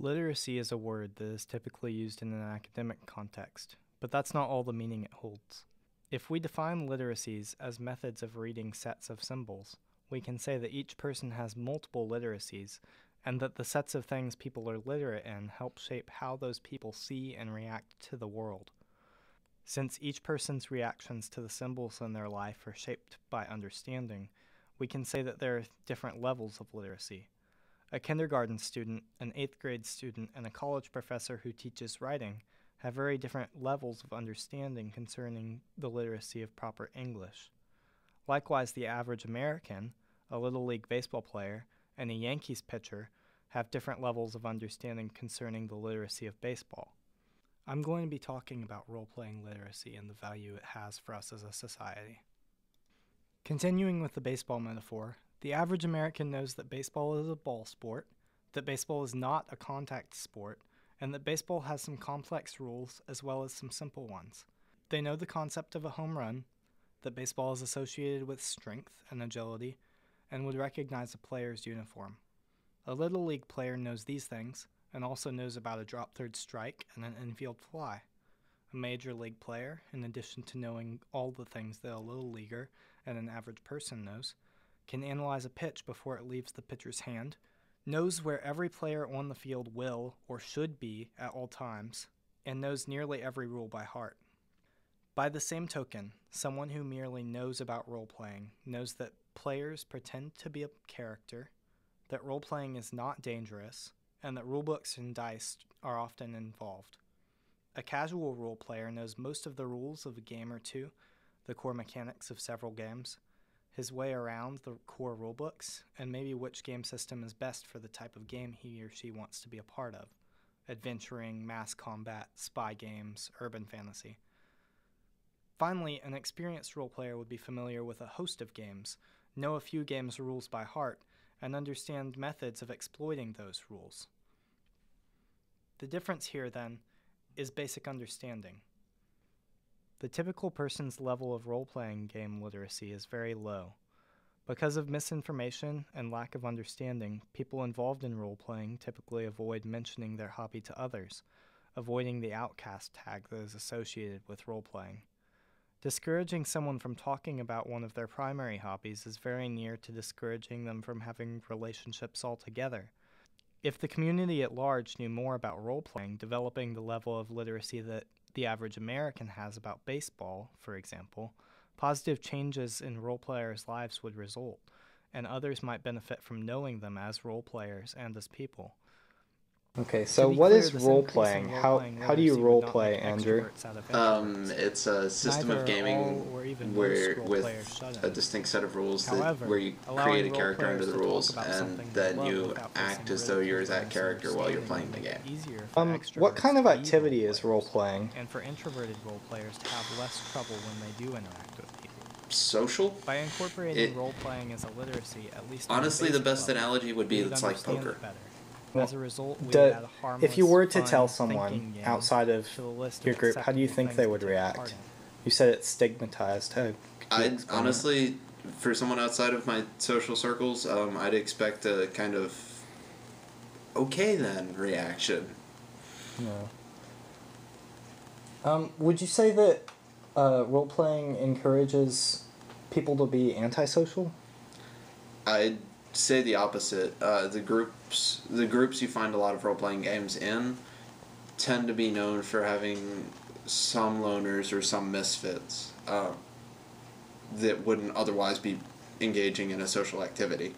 Literacy is a word that is typically used in an academic context, but that's not all the meaning it holds. If we define literacies as methods of reading sets of symbols, we can say that each person has multiple literacies, and that the sets of things people are literate in help shape how those people see and react to the world. Since each person's reactions to the symbols in their life are shaped by understanding, we can say that there are different levels of literacy. A kindergarten student, an 8th grade student, and a college professor who teaches writing have very different levels of understanding concerning the literacy of proper English. Likewise, the average American, a Little League baseball player, and a Yankees pitcher have different levels of understanding concerning the literacy of baseball. I'm going to be talking about role-playing literacy and the value it has for us as a society. Continuing with the baseball metaphor, the average American knows that baseball is a ball sport, that baseball is not a contact sport, and that baseball has some complex rules as well as some simple ones. They know the concept of a home run, that baseball is associated with strength and agility, and would recognize a player's uniform. A Little League player knows these things, and also knows about a drop third strike and an infield fly. A Major League player, in addition to knowing all the things that a Little Leaguer and an average person knows, can analyze a pitch before it leaves the pitcher's hand, knows where every player on the field will or should be at all times, and knows nearly every rule by heart. By the same token, someone who merely knows about role-playing knows that players pretend to be a character, that role-playing is not dangerous, and that rulebooks and dice are often involved. A casual role player knows most of the rules of a game or two, the core mechanics of several games, his way around the core rulebooks, and maybe which game system is best for the type of game he or she wants to be a part of: adventuring, mass combat, spy games, urban fantasy. Finally, an experienced role player would be familiar with a host of games, know a few games' rules by heart, and understand methods of exploiting those rules. The difference here, then, is basic understanding. The typical person's level of role-playing game literacy is very low. Because of misinformation and lack of understanding, people involved in role-playing typically avoid mentioning their hobby to others, avoiding the outcast tag that is associated with role-playing. Discouraging someone from talking about one of their primary hobbies is very near to discouraging them from having relationships altogether. If the community at large knew more about role-playing, developing the level of literacy that the average American has about baseball, for example, positive changes in role players' lives would result, and others might benefit from knowing them as role players and as people. Okay, so what is role-playing? How do you role-play, Andrew? It's a system of gaming where with a distinct set of rules where you create a character under the rules and then you act as though you're that character while you're playing the game. What kind of activity is role-playing? And for introverted role players to have less trouble when they do interact with people. Social? By incorporating role-playing as a literacy, at least honestly, the best analogy would be it's like poker. As a result, if you were to tell someone outside of your group, how do you think they would react? You said it's stigmatized. Honestly, for someone outside of my social circles, I'd expect a kind of okay then reaction. No. Would you say that role-playing encourages people to be antisocial? I'd say the opposite. The groups you find a lot of role-playing games in tend to be known for having some loners or some misfits that wouldn't otherwise be engaging in a social activity.